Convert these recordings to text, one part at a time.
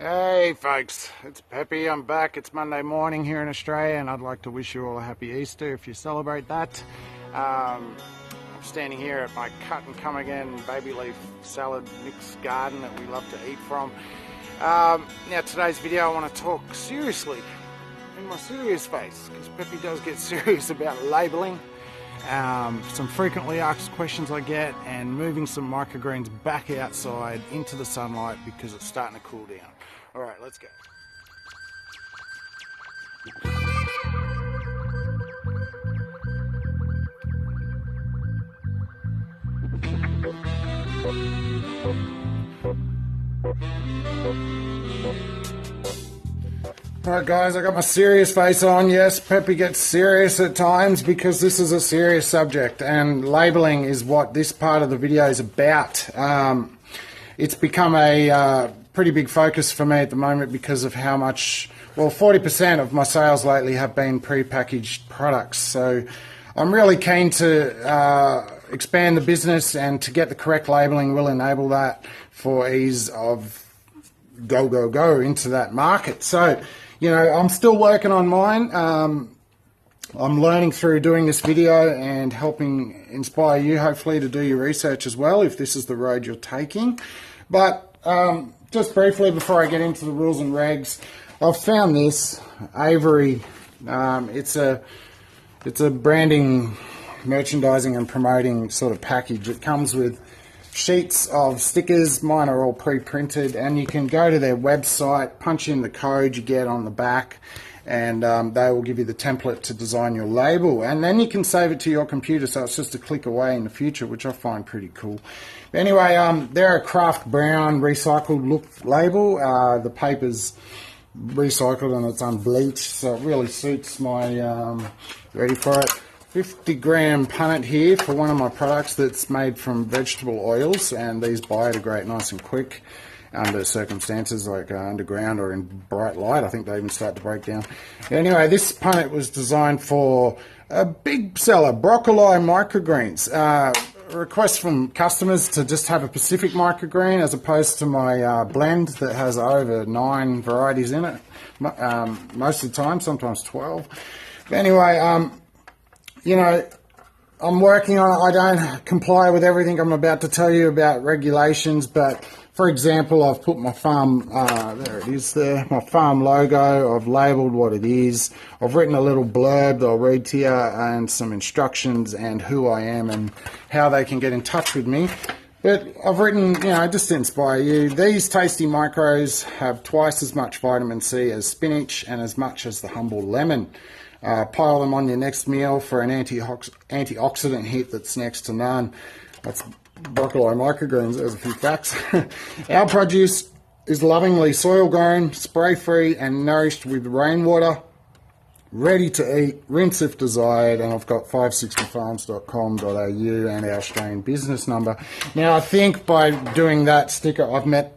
Hey folks, it's Peppy. I'm back. It's Monday morning here in Australia, and I'd like to wish you all a happy Easter if you celebrate that. I'm standing here at my cut and come again baby leaf salad mix garden that we love to eat from. Now today's video I want to talk seriously, in my serious face, because Peppy does get serious about labelling. Some frequently asked questions I get, and moving some microgreens back outside into the sunlight because it's starting to cool down. Alright, let's go. Alright guys, I got my serious face on. Yes, Peppy gets serious at times because this is a serious subject, and labelling is what this part of the video is about. It's become a pretty big focus for me at the moment because of how much, well, 40% of my sales lately have been pre-packaged products. So I'm really keen to expand the business, and to get the correct labelling will enable that for ease of go into that market. So, you know, I'm still working on mine. I'm learning through doing this video and helping inspire you, hopefully, to do your research as well if this is the road you're taking. But just briefly before I get into the rules and regs, I've found this Avery. It's a branding, merchandising and promoting sort of package. It comes with sheets of stickers. Mine are all pre-printed, and you can go to their website, punch in the code you get on the back, and they will give you the template to design your label, and then you can save it to your computer, so it's just a click away in the future, which I find pretty cool. Anyway, they're a craft brown recycled look label. The paper's recycled and it's unbleached, so it really suits my ready for it. 50-gram punnet here for one of my products that's made from vegetable oils, and these biodegrade nice and quick under circumstances like underground or in bright light. I think they even start to break down. Anyway, this punnet was designed for a big seller, broccoli microgreens. Request from customers to just have a Pacific microgreen as opposed to my blend that has over 9 varieties in it, most of the time, sometimes 12. But anyway, you know, I'm working on it. I don't comply with everything I'm about to tell you about regulations, but for example, I've put my farm, there it is there, my farm logo. I've labelled what it is. I've written a little blurb that I'll read to you, and some instructions and who I am and how they can get in touch with me. But I've written, you know, just to inspire you, these tasty micros have twice as much vitamin C as spinach and as much as the humble lemon. Pile them on your next meal for an antioxidant hit that's next to none. That's broccoli microgreens. There's a few facts. Our produce is lovingly soil grown, spray free and nourished with rainwater, ready to eat, rinse if desired, and I've got 560farms.com.au and our Australian business number. Now I think by doing that sticker I've met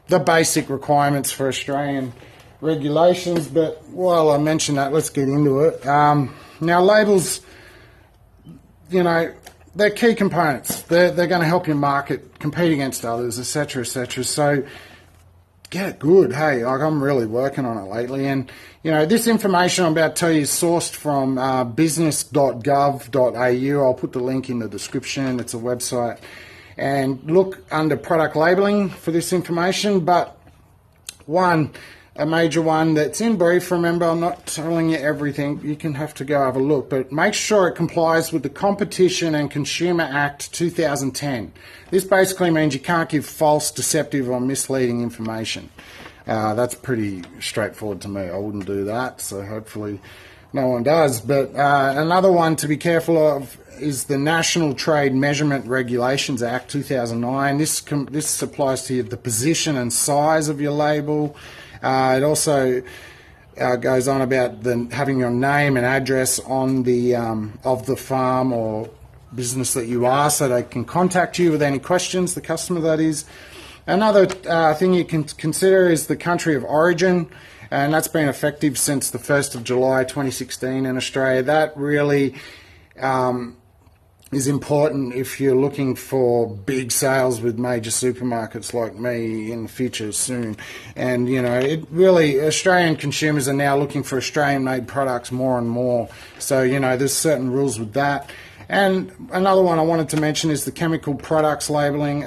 the basic requirements for Australian regulations, but while I mention that, let's get into it. Now labels, you know, they're key components. They're going to help your market, compete against others, etc., etc. So get it good. Hey, like, I'm really working on it lately, and you know, this information I'm about to tell you is sourced from business.gov.au. I'll put the link in the description. It's a website, and look under product labeling for this information. But a major one that's in brief, remember I'm not telling you everything, you can have to go have a look, but make sure it complies with the Competition and Consumer Act 2010. This basically means you can't give false, deceptive or misleading information. That's pretty straightforward to me. I wouldn't do that, so hopefully no one does. But another one to be careful of is the National Trade Measurement Regulations Act 2009. This applies to the position and size of your label. It also goes on about having your name and address on the of the farm or business that you are, so they can contact you with any questions, the customer that is. Another thing you can consider is the country of origin, and that's been effective since the 1st of July 2016 in Australia. That really is important if you're looking for big sales with major supermarkets like me in the future soon. And you know, it really, Australian consumers are now looking for Australian made products more and more, so you know, there's certain rules with that. And another one I wanted to mention is the chemical products labeling.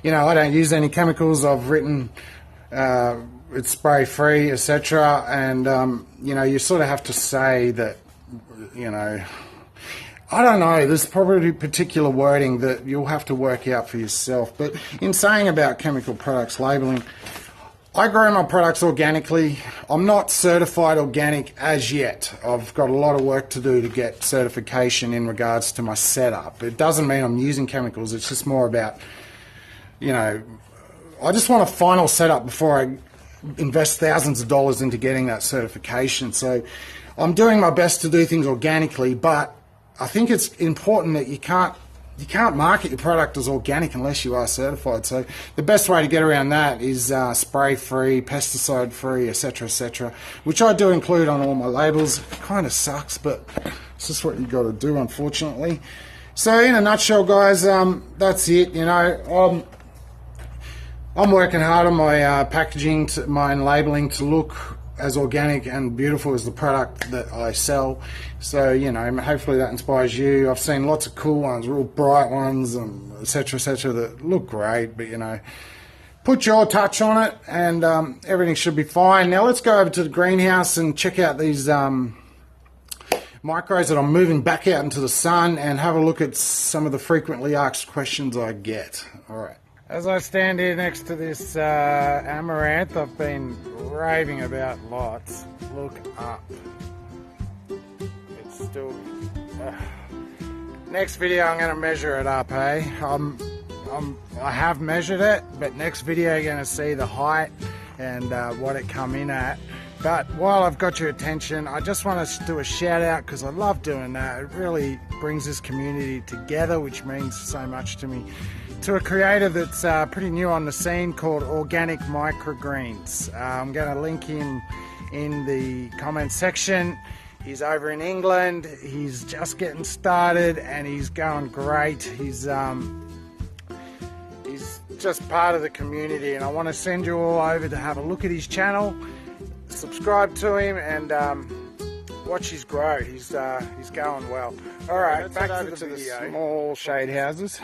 You know, I don't use any chemicals. I've written it's spray free, etc. And you know, you sort of have to say that, you know, I don't know, there's probably particular wording that you'll have to work out for yourself. But in saying about chemical products labeling, I grow my products organically. I'm not certified organic as yet. I've got a lot of work to do to get certification in regards to my setup. It doesn't mean I'm using chemicals. It's just more about, you know, I just want a final setup before I invest thousands of dollars into getting that certification. So I'm doing my best to do things organically, but I think it's important that you can't market your product as organic unless you are certified. So the best way to get around that is spray free, pesticide free, etc., which I do include on all my labels. It kind of sucks, but it's just what you got to do, unfortunately. So in a nutshell, guys, that's it. You know, I'm working hard on my packaging, my labeling to look as organic and beautiful as the product that I sell. So, you know, hopefully that inspires you. I've seen lots of cool ones, real bright ones, and etc., that look great, but, you know, put your touch on it and everything should be fine. Now let's go over to the greenhouse and check out these micros that I'm moving back out into the sun and have a look at some of the frequently asked questions I get. All right. As I stand here next to this amaranth I've been raving about lots, look up. It's still... Next video I'm going to measure it up, eh? I have measured it, but next video you're going to see the height and what it come in at. But while I've got your attention, I just want to do a shout out because I love doing that. It really brings this community together, which means so much to me. To a creator that's pretty new on the scene called Organic Microgreens. I'm going to link him in the comment section. He's over in England. He's just getting started and he's going great. He's just part of the community, and I want to send you all over to have a look at his channel, subscribe to him, and watch his grow. He's going well. All right, back over to the small shade houses.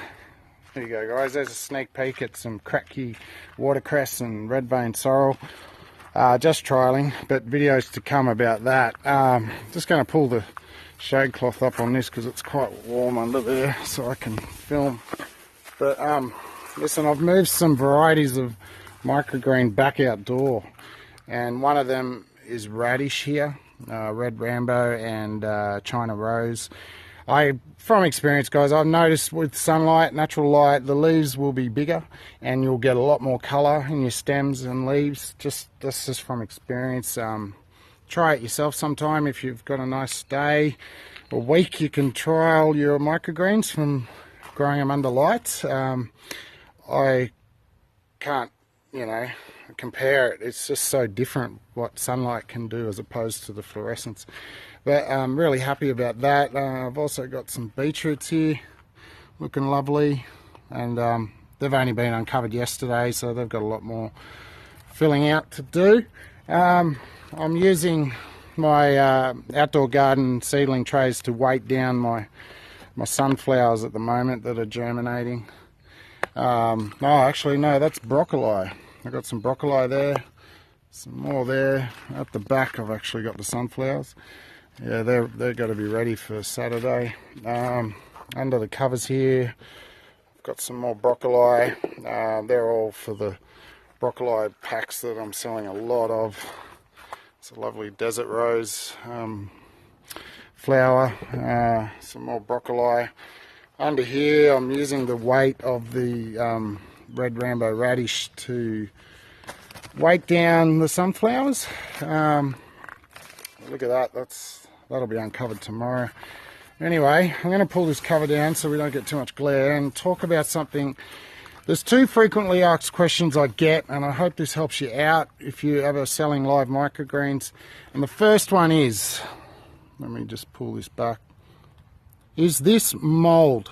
There you go, guys. There's a sneak peek at some cracky watercress and red vein sorrel. Just trialing, but videos to come about that. Just going to pull the shade cloth up on this because it's quite warm under there, so I can film. But listen, I've moved some varieties of microgreen back outdoor, and one of them is radish here, red Rambo and China Rose. From experience, guys, I've noticed with sunlight, natural light, the leaves will be bigger and you'll get a lot more colour in your stems and leaves. That's just from experience. Try it yourself sometime if you've got a nice day or week. You can trial your microgreens from growing them under lights. I can't, you know, compare it. It's just so different what sunlight can do as opposed to the fluorescence. But I'm really happy about that. I've also got some beetroots here looking lovely, and they've only been uncovered yesterday, so they've got a lot more filling out to do. I'm using my outdoor garden seedling trays to weight down my sunflowers at the moment that are germinating. Oh, actually no, that's broccoli. I've got some broccoli there, some more there. At the back I've actually got the sunflowers. Yeah, they're got to be ready for Saturday. Under the covers here, I've got some more broccoli. They're all for the broccoli packs that I'm selling a lot of. It's a lovely desert rose flower. Some more broccoli. Under here, I'm using the weight of the red Rambo radish to weight down the sunflowers. Look at that, that'll be uncovered tomorrow. Anyway, I'm going to pull this cover down so we don't get too much glare and talk about something. There's two frequently asked questions I get, and I hope this helps you out if you're ever selling live microgreens. And the first one is, let me just pull this back. Is this mold?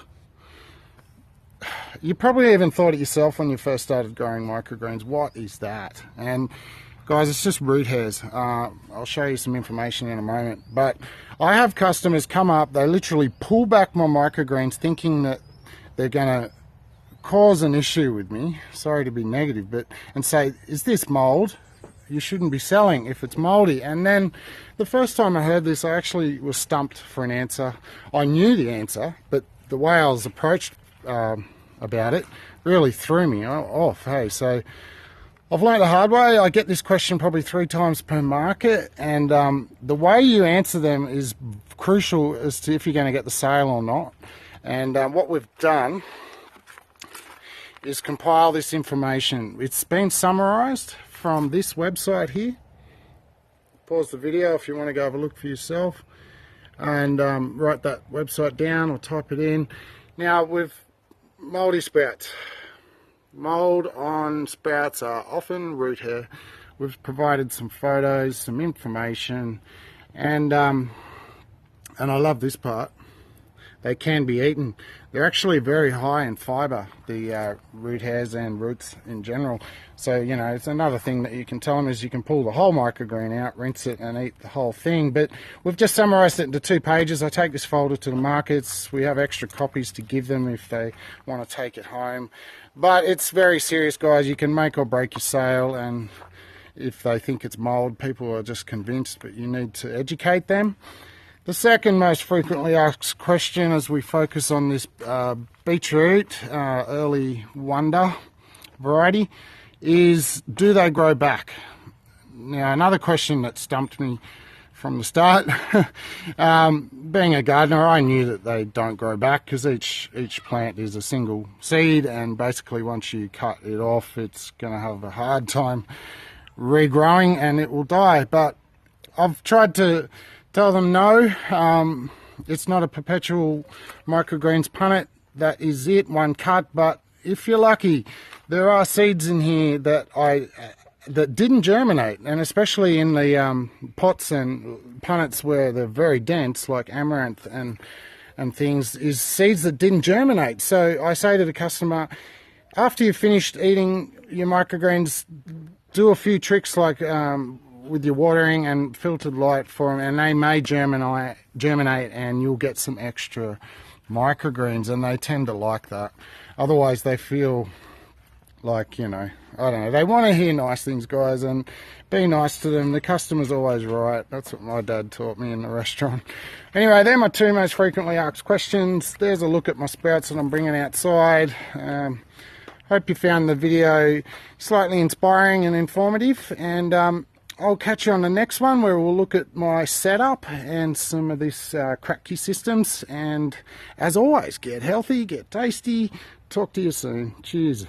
You probably even thought it yourself when you first started growing microgreens. What is that? And guys, it's just root hairs. I'll show you some information in a moment. But I have customers come up, they literally pull back my microgreens thinking that they're going to cause an issue with me. Sorry to be negative, but and say, is this mold? You shouldn't be selling if it's moldy. And then the first time I heard this, I actually was stumped for an answer. I knew the answer, but the way I was approached about it really threw me off. Hey, so I've learned the hard way. I get this question probably 3 times per market, and the way you answer them is crucial as to if you're going to get the sale or not. And what we've done is compile this information. It's been summarized from this website here. Pause the video if you want to go have a look for yourself and write that website down or type it in. Now, with moldy sprouts, mold on sprouts are often root hair. We've provided some photos, some information, and I love this part. They can be eaten. They're actually very high in fibre, the root hairs and roots in general. So, you know, it's another thing that you can tell them is you can pull the whole microgreen out, rinse it and eat the whole thing. But we've just summarised it into 2 pages. I take this folder to the markets. We have extra copies to give them if they want to take it home. But it's very serious, guys. You can make or break your sale, and if they think it's mould, people are just convinced, but you need to educate them. The second most frequently asked question as we focus on this beetroot early wonder variety is, do they grow back? Now, another question that stumped me from the start, being a gardener, I knew that they don't grow back because each plant is a single seed, and basically once you cut it off, it's going to have a hard time regrowing and it will die. But I've tried to tell them no, it's not a perpetual microgreens punnet. That is it, one cut. But if you're lucky, there are seeds in here that that didn't germinate, and especially in the pots and punnets where they're very dense, like amaranth and things, is seeds that didn't germinate. So I say to the customer, after you've finished eating your microgreens, do a few tricks like with your watering and filtered light for them, and they may germinate and you'll get some extra microgreens, and they tend to like that. Otherwise they feel like, you know, I don't know, they want to hear nice things, guys, and be nice to them. The customer's always right. That's what my dad taught me in the restaurant. Anyway, they're my 2 most frequently asked questions. There's a look at my sprouts that I'm bringing outside. Hope you found the video slightly inspiring and informative, and I'll catch you on the next one where we'll look at my setup and some of this crack key systems. And as always, get healthy, get tasty. Talk to you soon. Cheers.